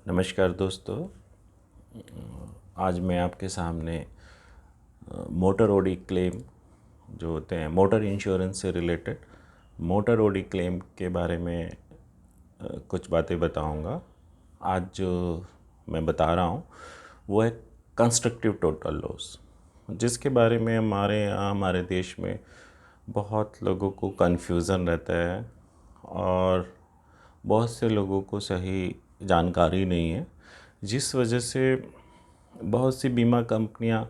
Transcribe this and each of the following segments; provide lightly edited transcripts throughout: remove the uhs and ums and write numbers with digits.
नमस्कार दोस्तों। आज मैं आपके सामने मोटर ओडी क्लेम जो होते हैं मोटर इंश्योरेंस से रिलेटेड मोटर ओडी क्लेम के बारे में कुछ बातें बताऊंगा। आज जो मैं बता रहा हूं वो है कंस्ट्रक्टिव टोटल लॉस, जिसके बारे में हमारे यहाँ हमारे देश में बहुत लोगों को कन्फ्यूज़न रहता है और बहुत से लोगों को सही जानकारी नहीं है, जिस वजह से बहुत सी बीमा कंपनियां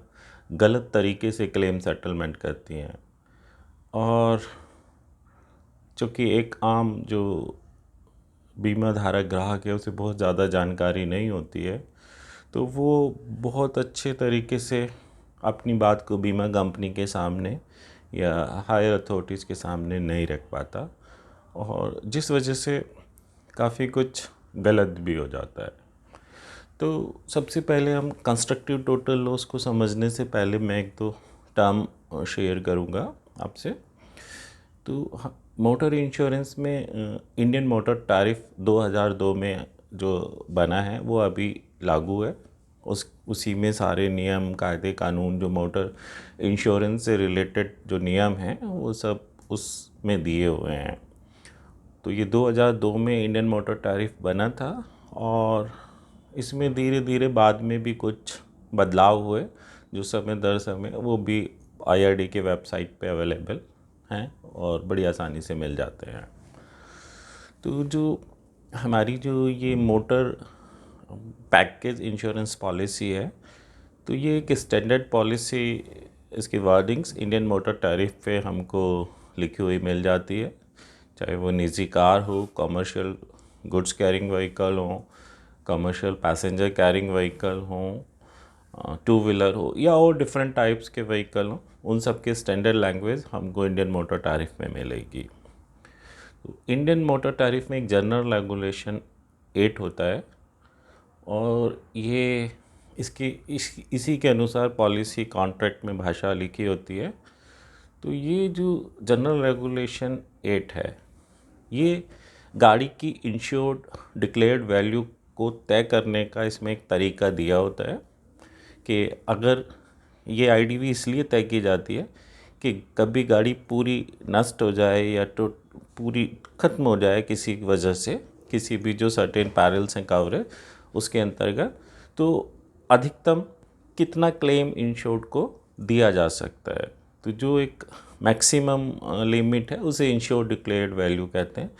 गलत तरीके से क्लेम सेटलमेंट करती हैं। और चूँकि एक आम जो बीमा धारक ग्राहक है उसे बहुत ज़्यादा जानकारी नहीं होती है, तो वो बहुत अच्छे तरीके से अपनी बात को बीमा कंपनी के सामने या हायर अथॉरिटीज़ के सामने नहीं रख पाता, और जिस वजह से काफ़ी कुछ गलत भी हो जाता है। तो सबसे पहले हम कंस्ट्रक्टिव टोटल लॉस को समझने से पहले मैं एक दो टर्म शेयर करूंगा आपसे। तो मोटर इंश्योरेंस में इंडियन मोटर टैरिफ 2002 में जो बना है वो अभी लागू है। उसी में सारे नियम कायदे कानून जो मोटर इंश्योरेंस से रिलेटेड जो नियम हैं वो सब उसमें दिए हुए हैं। तो ये 2002 में इंडियन मोटर टैरिफ बना था और इसमें धीरे धीरे बाद में भी कुछ बदलाव हुए जो समय दर समय वो भी IRD के वेबसाइट पे अवेलेबल हैं और बड़ी आसानी से मिल जाते हैं। तो जो हमारी जो ये मोटर पैकेज इंश्योरेंस पॉलिसी है, तो ये एक स्टैंडर्ड पॉलिसी, इसकी वर्डिंग्स इंडियन मोटर टैरिफ पे हमको लिखी हुई मिल जाती है, चाहे वो निजी कार हो, कमर्शियल गुड्स कैरिंग व्हीकल हो, कमर्शियल पैसेंजर कैरिंग व्हीकल हो, टू व्हीलर हो या और डिफरेंट टाइप्स के व्हीकल हो, उन सब के स्टैंडर्ड लैंग्वेज हमको इंडियन मोटर टैरिफ में मिलेगी। तो इंडियन मोटर टैरिफ में एक जनरल रेगुलेशन 8 होता है और ये इसी के अनुसार पॉलिसी कॉन्ट्रैक्ट में भाषा लिखी होती है। तो ये जो जनरल रेगुलेशन 8 है, ये गाड़ी की इंश्योर्ड डिक्लेयर्ड वैल्यू को तय करने का इसमें एक तरीका दिया होता है कि अगर ये IDV इसलिए तय की जाती है कि कभी गाड़ी पूरी नष्ट हो जाए या तो पूरी ख़त्म हो जाए किसी वजह से, किसी भी जो सर्टेन पैरल्स हैं कवरेज उसके अंतर्गत, तो अधिकतम कितना क्लेम इंश्योर्ड को दिया जा सकता है। तो जो एक मैक्सिमम लिमिट है उसे इंश्योर्ड डिक्लेयर्ड वैल्यू कहते हैं,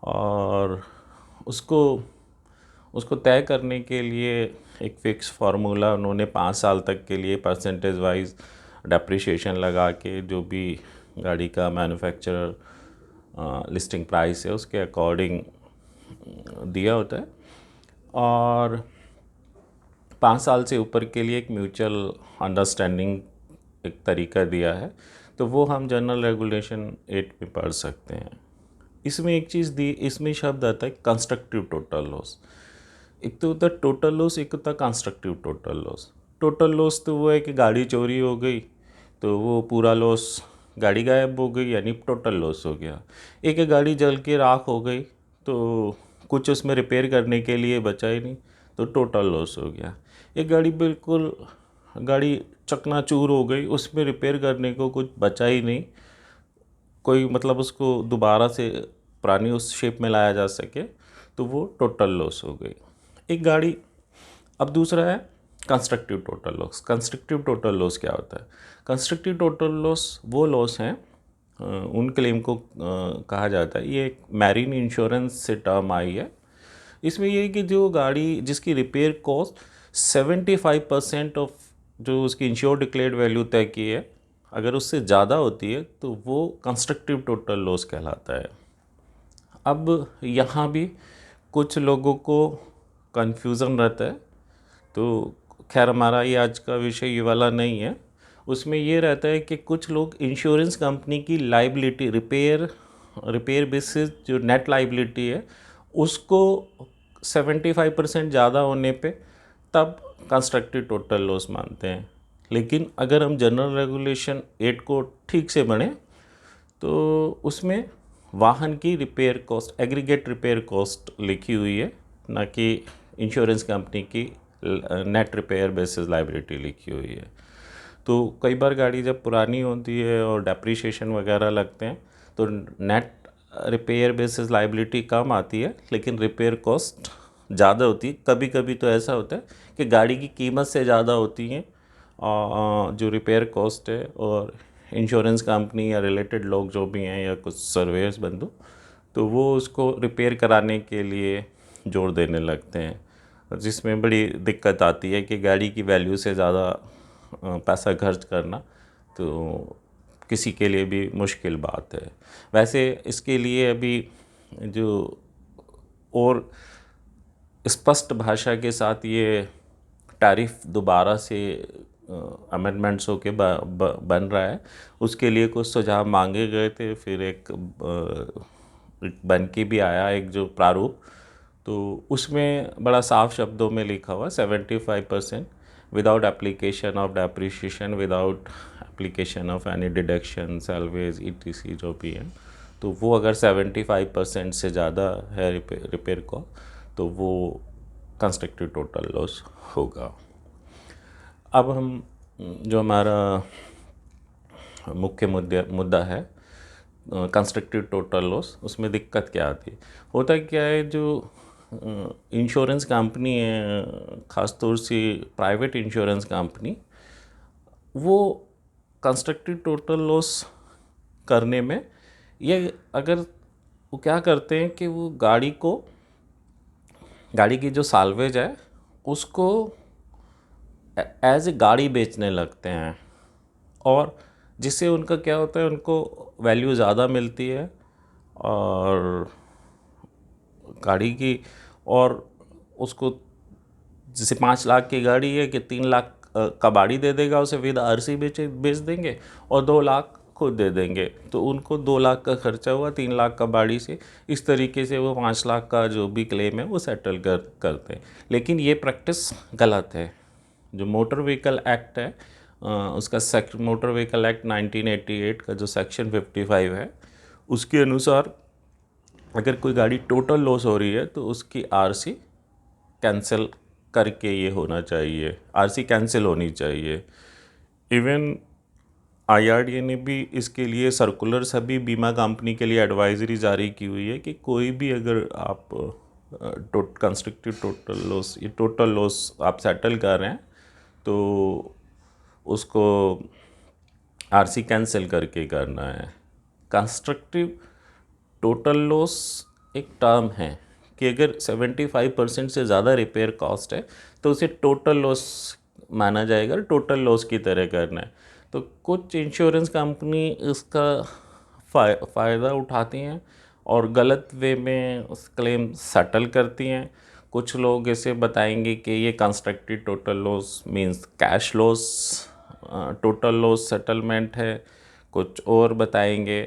और उसको तय करने के लिए एक फ़िक्स फार्मूला उन्होंने 5 साल तक के लिए परसेंटेज वाइज डेप्रिसिएशन लगा के जो भी गाड़ी का मैन्युफैक्चरर लिस्टिंग प्राइस है उसके अकॉर्डिंग दिया होता है, और 5 साल से ऊपर के लिए एक म्यूचुअल अंडरस्टैंडिंग एक तरीका दिया है। तो वो हम जनरल रेगुलेशन 8 में पढ़ सकते हैं। इसमें एक चीज़ दी, इसमें शब्द आता है कंस्ट्रक्टिव टोटल लॉस। एक तो होता है टोटल लॉस, एक होता है constructive total loss. Total loss तो वो है कि गाड़ी चोरी हो गई तो वो पूरा लॉस, गाड़ी गायब हो गई यानी टोटल लॉस हो गया। एक गाड़ी जल के राख हो गई तो कुछ उसमें रिपेयर करने के लिए बचा ही नहीं तो टोटल लॉस हो गया। एक गाड़ी चकनाचूर हो गई, उसमें रिपेयर करने को कुछ बचा ही नहीं, कोई मतलब उसको दोबारा से पुरानी उस शेप में लाया जा सके, तो वो टोटल लॉस हो गई एक गाड़ी। अब दूसरा है constructive total loss. Constructive total loss क्या होता है? कंस्ट्रक्टिव टोटल लॉस वो लॉस हैं, उन क्लेम को कहा जाता है, ये एक मैरीन इंश्योरेंस से टर्म आई है। इसमें ये है कि जो गाड़ी जिसकी रिपेयर कॉस्ट 75% ऑफ जो उसकी इंश्योर डिक्लेयर्ड वैल्यू तय की है, अगर उससे ज़्यादा होती है तो वो कंस्ट्रक्टिव टोटल लॉस कहलाता है। अब यहाँ भी कुछ लोगों को कन्फ्यूज़न रहता है, तो खैर हमारा ये आज का विषय ये वाला नहीं है। उसमें ये रहता है कि कुछ लोग इंश्योरेंस कंपनी की लाइबिलिटी रिपेयर बेसिस जो नेट लाइबिलिटी है उसको 75% ज़्यादा होने पे तब कंस्ट्रक्टिव टोटल लॉस मानते हैं। लेकिन अगर हम जनरल रेगुलेशन 8 को ठीक से पढ़ें तो उसमें वाहन की repair cost, aggregate repair cost लिखी हुई है, ना कि इंश्योरेंस कंपनी की नेट रिपेयर बेसिस लायबिलिटी लिखी हुई है। तो कई बार गाड़ी जब पुरानी होती है और डेप्रिसिएशन वगैरह लगते हैं तो नेट रिपेयर बेसिस लायबिलिटी कम आती है, लेकिन रिपेयर कॉस्ट ज़्यादा होती है। कभी कभी तो ऐसा होता है कि गाड़ी की कीमत से ज़्यादा होती हैं जो रिपेयर कॉस्ट है, और इंश्योरेंस कंपनी या रिलेटेड लोग जो भी हैं या कुछ सर्वेयर्स बंधु, तो वो उसको रिपेयर कराने के लिए जोड़ देने लगते हैं, जिसमें बड़ी दिक्कत आती है कि गाड़ी की वैल्यू से ज़्यादा पैसा खर्च करना तो किसी के लिए भी मुश्किल बात है। वैसे इसके लिए अभी जो और स्पष्ट भाषा के साथ ये टैरिफ दोबारा से अमेंडमेंट्स होके बन रहा है, उसके लिए कुछ सुझाव मांगे गए थे, फिर एक बन के भी आया एक जो प्रारूप, तो उसमें बड़ा साफ शब्दों में लिखा हुआ 75% without application of depreciation, without application of any deduction, salvage, etc जो भी है, तो वो अगर 75% से ज़्यादा है रिपेयर को, तो वो कंस्ट्रक्टिव टोटल लॉस होगा। अब हम जो हमारा मुख्य मुद्दा है कंस्ट्रक्टिव टोटल लॉस, उसमें दिक्कत क्या आती है? होता क्या है, जो इंश्योरेंस कंपनी है, ख़ासतौर से प्राइवेट इंश्योरेंस कंपनी, वो कंस्ट्रक्टिव टोटल लॉस करने में ये अगर वो क्या करते हैं कि वो गाड़ी की जो साल्वेज है उसको एज ए गाड़ी बेचने लगते हैं, और जिससे उनका क्या होता है, उनको वैल्यू ज़्यादा मिलती है और गाड़ी की, और उसको जैसे 5 लाख की गाड़ी है कि 3 लाख कबाड़ी दे देगा उसे विद आरसी बेच देंगे, और 2 लाख खुद दे देंगे, तो उनको 2 लाख का खर्चा हुआ 3 लाख कबाड़ी से। इस तरीके से वो 5 लाख का जो भी क्लेम है वो सेटल करते हैं। लेकिन ये प्रैक्टिस गलत है। जो मोटर व्हीकल एक्ट है उसका मोटर व्हीकल एक्ट 1988 का जो सेक्शन 55 है, उसके अनुसार अगर कोई गाड़ी टोटल लॉस हो रही है तो उसकी आरसी कैंसिल करके ये होना चाहिए, आरसी कैंसिल होनी चाहिए। इवन आईआरडीए ने भी इसके लिए सर्कुलर सभी बीमा कंपनी के लिए एडवाइजरी जारी की हुई है कि कोई भी अगर आप कंस्ट्रक्टिव टोटल लॉस आप सेटल कर रहे हैं तो उसको आरसी कैंसिल करके करना है। कंस्ट्रक्टिव टोटल लॉस एक टर्म है कि अगर 75% से ज़्यादा रिपेयर कॉस्ट है तो उसे टोटल लॉस माना जाएगा, टोटल लॉस की तरह करना है। तो कुछ इंश्योरेंस कंपनी इसका फ़ायदा उठाती हैं और गलत वे में उस क्लेम सेटल करती हैं। कुछ लोग ऐसे बताएंगे कि ये constructive total loss means cash loss total loss settlement है, कुछ और बताएंगे।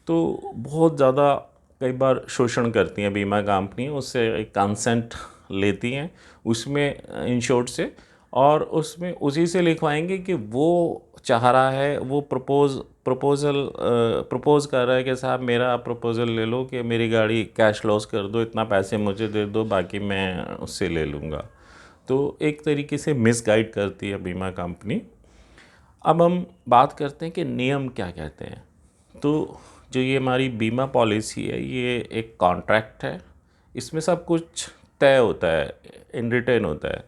तो बहुत ज़्यादा कई बार शोषण करती हैं बीमा कंपनी, उससे एक कंसेंट लेती हैं उसमें इंश्योर्ड से, और उसमें उसी से लिखवाएंगे कि वो चाह रहा है, वो प्रपोज़ कर रहा है कि साहब मेरा आप प्रपोज़ल ले लो कि मेरी गाड़ी कैश लॉस कर दो, इतना पैसे मुझे दे दो, बाकी मैं उससे ले लूँगा। तो एक तरीके से मिसगाइड करती है बीमा कंपनी। अब हम बात करते हैं कि नियम क्या कहते हैं। तो जो ये हमारी बीमा पॉलिसी है ये एक कॉन्ट्रैक्ट है, इसमें सब कुछ तय होता है, इन रिटर्न होता है।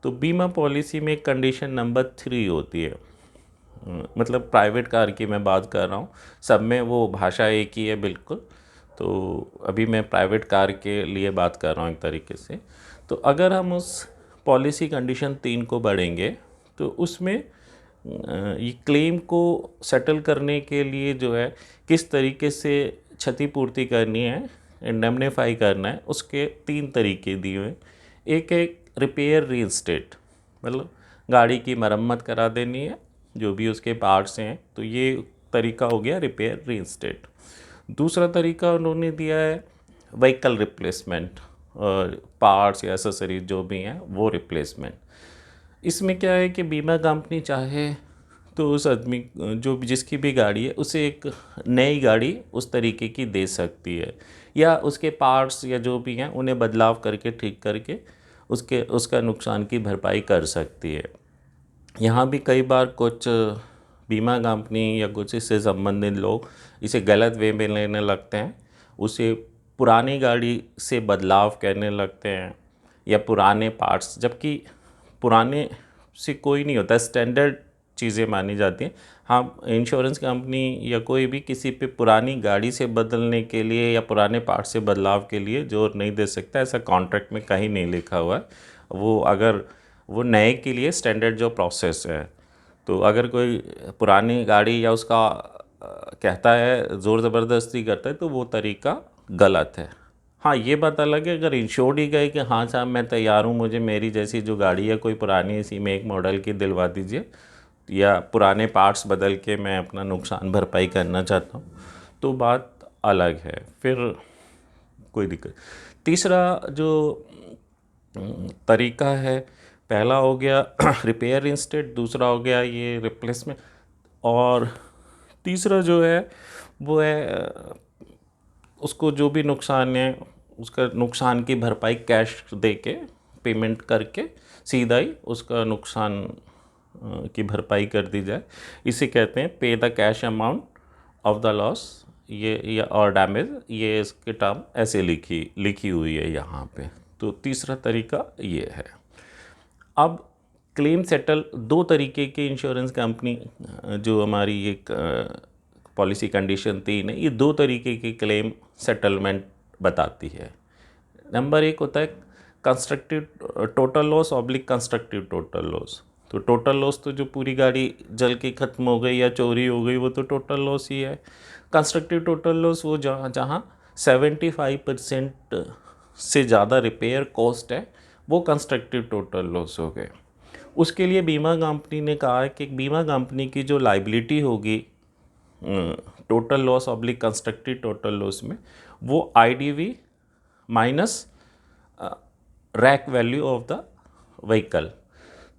तो बीमा पॉलिसी में कंडीशन नंबर 3 होती है, मतलब प्राइवेट कार की मैं बात कर रहा हूँ, सब में वो भाषा एक ही है बिल्कुल। तो अभी मैं प्राइवेट कार के लिए बात कर रहा हूँ एक तरीके से। तो अगर हम उस पॉलिसी कंडीशन 3 को बढ़ेंगे तो उसमें ये क्लेम को सेटल करने के लिए जो है किस तरीके से क्षतिपूर्ति करनी है, इंडेमनीफाई करना है, उसके 3 तरीके दिए हुए हैं। एक है रिपेयर रीइंस्टेट, मतलब गाड़ी की मरम्मत करा देनी है जो भी उसके पार्ट्स हैं, तो ये तरीका हो गया रिपेयर रीइंस्टेट। दूसरा तरीका उन्होंने दिया है व्हीकल रिप्लेसमेंट, पार्ट्स या एसेसरीज जो भी हैं वो रिप्लेसमेंट। इसमें क्या है कि बीमा कंपनी चाहे तो उस आदमी जो जिसकी भी गाड़ी है उसे एक नई गाड़ी उस तरीके की दे सकती है, या उसके पार्ट्स या जो भी हैं उन्हें बदलाव करके ठीक करके उसका नुकसान की भरपाई कर सकती है। यहाँ भी कई बार कुछ बीमा कंपनी या कुछ इससे संबंधित लोग इसे गलत वे में लेने लगते हैं, उसे पुरानी गाड़ी से बदलाव करने लगते हैं या पुराने पार्ट्स, जबकि पुराने से कोई नहीं होता, स्टैंडर्ड चीज़ें मानी जाती हैं। हाँ, इंश्योरेंस कंपनी या कोई भी किसी पे पुरानी गाड़ी से बदलने के लिए या पुराने पार्ट से बदलाव के लिए जोर नहीं दे सकता, ऐसा कॉन्ट्रैक्ट में कहीं नहीं लिखा हुआ है। वो अगर वो नए के लिए स्टैंडर्ड जो प्रोसेस है, तो अगर कोई पुरानी गाड़ी या उसका कहता है, ज़ोर ज़बरदस्ती करता है, तो वो तरीका गलत है। हाँ, ये बात अलग है अगर इंश्योर्ड ही गए कि हाँ साहब मैं तैयार हूँ, मुझे मेरी जैसी जो गाड़ी है कोई पुरानी इसी में एक मॉडल की दिलवा दीजिए, या पुराने पार्ट्स बदल के मैं अपना नुकसान भरपाई करना चाहता हूँ, तो बात अलग है, फिर कोई दिक्कत। तीसरा जो तरीका है, पहला हो गया रिपेयर इंस्टेड, दूसरा हो गया ये रिप्लेसमेंट, और तीसरा जो है वो है उसको जो भी नुकसान है उसका नुकसान की भरपाई कैश दे के पेमेंट करके सीधा ही उसका नुकसान की भरपाई कर दी जाए। इसे कहते हैं पे the cash amount of the loss, ये और डैमेज, ये इसके टर्म ऐसे लिखी हुई है यहाँ पे। तो तीसरा तरीका ये है। अब क्लेम सेटल, दो तरीके के इंश्योरेंस कंपनी जो हमारी एक पॉलिसी कंडीशन 3 है, ये दो तरीके की क्लेम सेटलमेंट बताती है। नंबर एक होता है constructive total loss oblique constructive total loss. तो टोटल लॉस तो जो पूरी गाड़ी जल के ख़त्म हो गई या चोरी हो गई वो तो टोटल लॉस ही है। कंस्ट्रक्टिव टोटल लॉस वो जहाँ 75% से ज़्यादा रिपेयर कॉस्ट है, वो कंस्ट्रक्टिव टोटल लॉस हो गए। उसके लिए बीमा कंपनी ने कहा है कि बीमा कंपनी की जो लाइबिलिटी होगी total loss oblique constructive total loss में, वो IDV minus wreck value of the vehicle.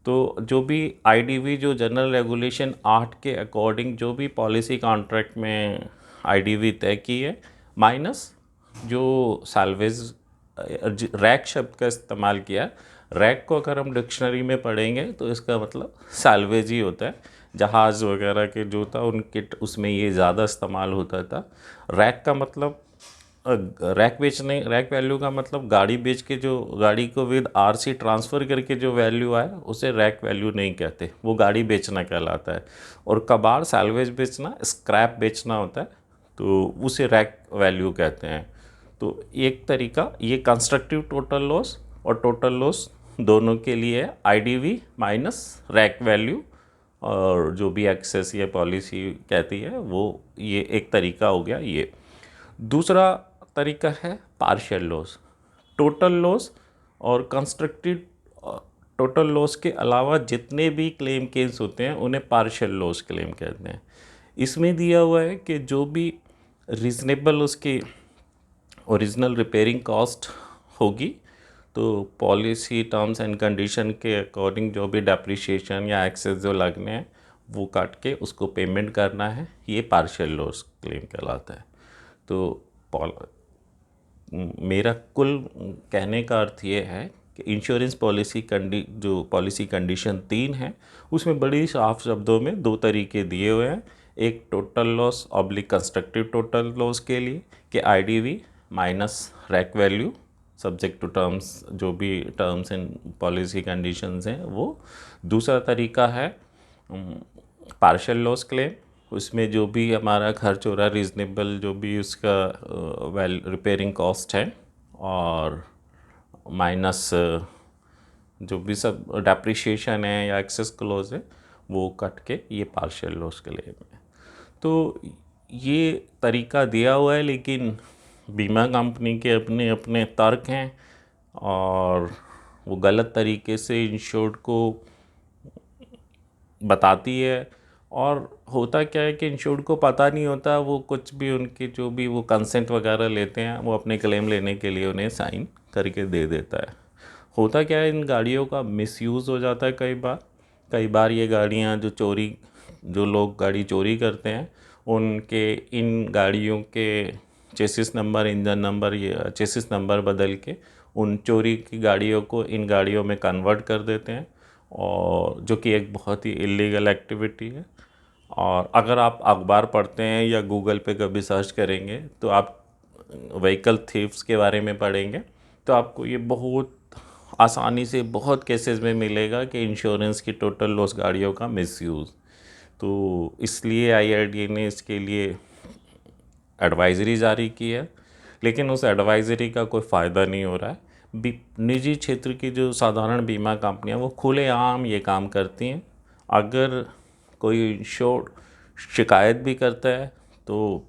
तो जो भी आईडीवी, जो जनरल रेगुलेशन 8 के अकॉर्डिंग जो भी पॉलिसी कॉन्ट्रैक्ट में आईडीवी तय की है, माइनस जो सैल्वेज, रैक शब्द का इस्तेमाल किया। रैक को अगर हम डिक्शनरी में पढ़ेंगे तो इसका मतलब सैल्वेज ही होता है। जहाज़ वगैरह के जो था उनके उसमें ये ज़्यादा इस्तेमाल होता था। रैक का मतलब रैक बेचने, रैक वैल्यू का मतलब गाड़ी बेच के जो गाड़ी को विद आरसी ट्रांसफ़र करके जो वैल्यू आए उसे रैक वैल्यू नहीं कहते, वो गाड़ी बेचना कहलाता है। और कबाड़ सैल्वेज बेचना, स्क्रैप बेचना होता है, तो उसे रैक वैल्यू कहते हैं। तो एक तरीका ये कंस्ट्रक्टिव टोटल लॉस और टोटल लॉस दोनों के लिए आईडीवी माइनस रैक वैल्यू, और जो भी एक्सेस या पॉलिसी कहती है वो, ये एक तरीका हो गया। ये दूसरा तरीका है पार्शियल लॉस। टोटल लॉस और कंस्ट्रक्टिव टोटल लॉस के अलावा जितने भी क्लेम केस होते हैं उन्हें पार्शियल लॉस क्लेम कहते हैं। इसमें दिया हुआ है कि जो भी रीज़नेबल उसकी ओरिजिनल रिपेयरिंग कॉस्ट होगी, तो पॉलिसी टर्म्स एंड कंडीशन के अकॉर्डिंग जो भी डेप्रिसिएशन या एक्सेस जो लगने हैं वो काट के उसको पेमेंट करना है, ये पार्शियल लॉस क्लेम कहलाता है। तो मेरा कुल कहने का अर्थ ये है कि इंश्योरेंस पॉलिसी जो पॉलिसी कंडीशन 3 है उसमें बड़ी साफ शब्दों में दो तरीके दिए हुए हैं। एक total loss oblique constructive total loss के लिए कि IDV minus wreck value subject to terms, जो भी टर्म्स एंड पॉलिसी कंडीशंस हैं वो। दूसरा तरीका है पार्शियल लॉस क्लेम, उसमें जो भी हमारा खर्च हो रहा है रीज़नेबल, जो भी उसका रिपेयरिंग कॉस्ट है, और माइनस जो भी सब डेप्रिसिएशन है या एक्सेस क्लोज है वो कट के ये पार्शियल लॉस क्लेम है। तो ये तरीका दिया हुआ है, लेकिन बीमा कंपनी के अपने अपने तर्क हैं और वो गलत तरीके से इंश्योर्ड को बताती है। और होता क्या है कि इंश्योर्ड को पता नहीं होता, वो कुछ भी उनके जो भी वो कंसेंट वगैरह लेते हैं वो अपने क्लेम लेने के लिए उन्हें साइन करके दे देता है। होता क्या है, इन गाड़ियों का मिसयूज़ हो जाता है कई बार ये गाड़ियाँ जो लोग गाड़ी चोरी करते हैं उनके इन गाड़ियों के चेसिस नंबर, इंजन नंबर, ये चेसिस नंबर बदल के उन चोरी की गाड़ियों को इन गाड़ियों में कन्वर्ट कर देते हैं, और जो कि एक बहुत ही इलीगल एक्टिविटी है। और अगर आप अखबार पढ़ते हैं या गूगल पे कभी सर्च करेंगे तो आप व्हीकल थीफ्स के बारे में पढ़ेंगे, तो आपको ये बहुत आसानी से बहुत केसेस में मिलेगा कि इंश्योरेंस की टोटल लॉस गाड़ियों का मिसयूज़। तो इसलिए IRDA ने इसके लिए एडवाइज़री जारी की है, लेकिन उस एडवाइज़री का कोई फ़ायदा नहीं हो रहा है। निजी क्षेत्र की जो साधारण बीमा कंपनियां वो खुलेआम ये काम करती हैं। अगर कोई इंश्योर्ड शिकायत भी करता है तो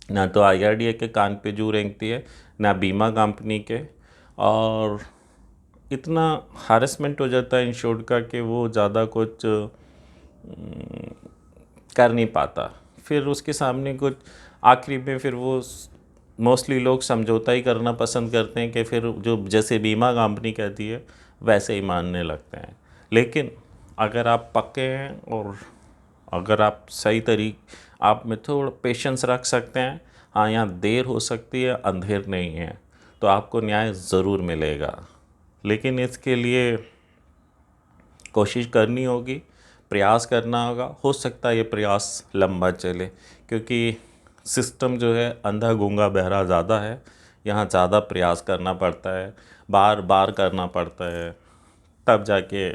ना तो IRDA के कान पे जू रेंगती है, ना बीमा कंपनी के, और इतना हैरेसमेंट हो जाता है इंश्योर्ड का कि वो ज़्यादा कुछ कर नहीं पाता। फिर उसके सामने कुछ आखिरी में फिर वो मोस्टली लोग समझौता ही करना पसंद करते हैं कि फिर जो जैसे बीमा कंपनी कहती है वैसे ही मानने लगते हैं। लेकिन अगर आप पक्के हैं और अगर आप सही आप में थोड़ा पेशेंस रख सकते हैं, हाँ यहाँ देर हो सकती है, अंधेर नहीं है, तो आपको न्याय ज़रूर मिलेगा। लेकिन इसके लिए कोशिश करनी होगी, प्रयास करना होगा। हो सकता है ये प्रयास लंबा चले, क्योंकि सिस्टम जो है अंधा गूंगा बहरा ज़्यादा है, यहाँ ज़्यादा प्रयास करना पड़ता है, बार बार करना पड़ता है, तब जाके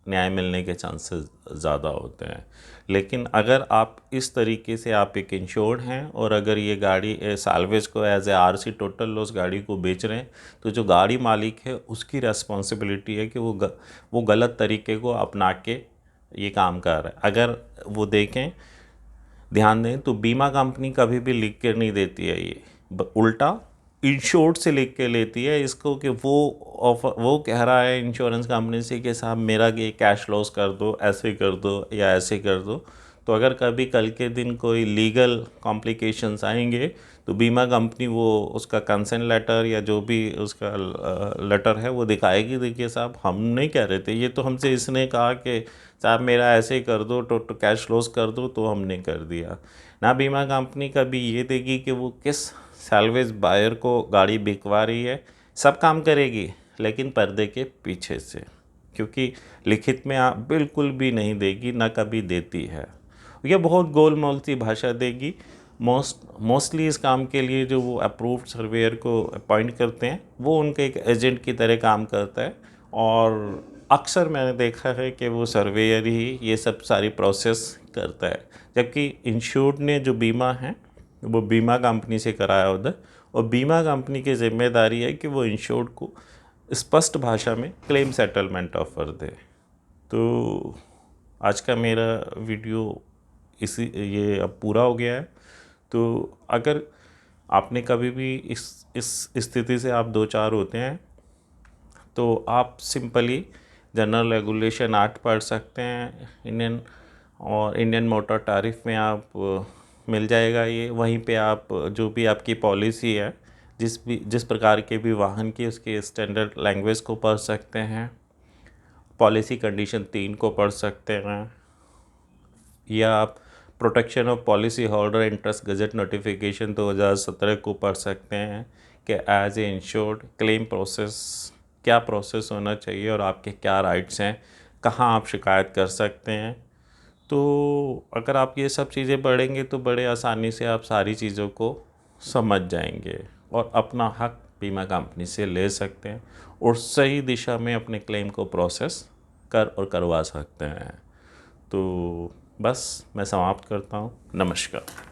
न्याय मिलने के चांसेस ज़्यादा होते हैं। लेकिन अगर आप इस तरीके से आप एक इंश्योर्ड हैं और अगर ये गाड़ी साल्वेज को as a RC total loss गाड़ी को बेच रहे हैं, तो जो गाड़ी मालिक है उसकी रेस्पॉन्सिबिलिटी है कि वो गलत तरीके को अपना के ये काम कर रहा है। अगर वो देखें, ध्यान दें, तो बीमा कंपनी कभी भी लिख के नहीं देती है, ये उल्टा इंश्योर्ड से लिख के लेती है इसको कि वो कह रहा है इंश्योरेंस कंपनी से कि साहब मेरा ये कैश लॉस कर दो, ऐसे कर दो या ऐसे कर दो। तो अगर कभी कल के दिन कोई लीगल कॉम्प्लिकेशंस आएंगे तो बीमा कंपनी वो उसका कंसेंट लेटर या जो भी उसका लेटर है वो दिखाएगी, देखिए साहब हम नहीं कह रहे थे, ये तो हमसे इसने कहा कि साहब मेरा ऐसे ही कर दो, तो कैश लॉस कर दो, तो हमने कर दिया। ना बीमा कंपनी कभी ये देगी कि वो किस सैल्वेज बायर को गाड़ी बिकवा रही है, सब काम करेगी लेकिन पर्दे के पीछे से, क्योंकि लिखित में आप बिल्कुल भी नहीं देगी, ना कभी देती है। ये बहुत गोलमोल सी भाषा देगी। मोस्टली इस काम के लिए जो वो अप्रूव्ड सर्वेयर को अपॉइंट करते हैं वो उनके एक एजेंट की तरह काम करता है, और अक्सर मैंने देखा है कि वो सर्वेयर ही ये सब सारी प्रोसेस करता है, जबकि इंश्योर्ड ने जो बीमा है वो बीमा कंपनी से कराया होता है, और बीमा कंपनी की जिम्मेदारी है कि वो इंश्योर्ड को स्पष्ट भाषा में क्लेम सेटलमेंट ऑफर दे। तो आज का मेरा वीडियो ये अब पूरा हो गया है। तो अगर आपने कभी भी इस स्थिति से आप दो चार होते हैं तो आप सिंपली जनरल रेगुलेशन 8 पढ़ सकते हैं इंडियन मोटर टैरिफ में आप मिल जाएगा ये। वहीं पे आप जो भी आपकी पॉलिसी है, जिस प्रकार के भी वाहन की, उसके स्टैंडर्ड लैंग्वेज को पढ़ सकते हैं, पॉलिसी कंडीशन 3 को पढ़ सकते हैं, या आप protection of policy holder interest gazette notification 2017 को पढ़ सकते हैं कि as a insured claim process क्या प्रोसेस होना चाहिए और आपके क्या राइट्स हैं, कहाँ आप शिकायत कर सकते हैं। तो अगर आप ये सब चीज़ें पढ़ेंगे तो बड़े आसानी से आप सारी चीज़ों को समझ जाएंगे और अपना हक बीमा कंपनी से ले सकते हैं और सही दिशा में अपने क्लेम को प्रोसेस करवा सकते हैं। तो बस मैं समाप्त करता हूँ। नमस्कार।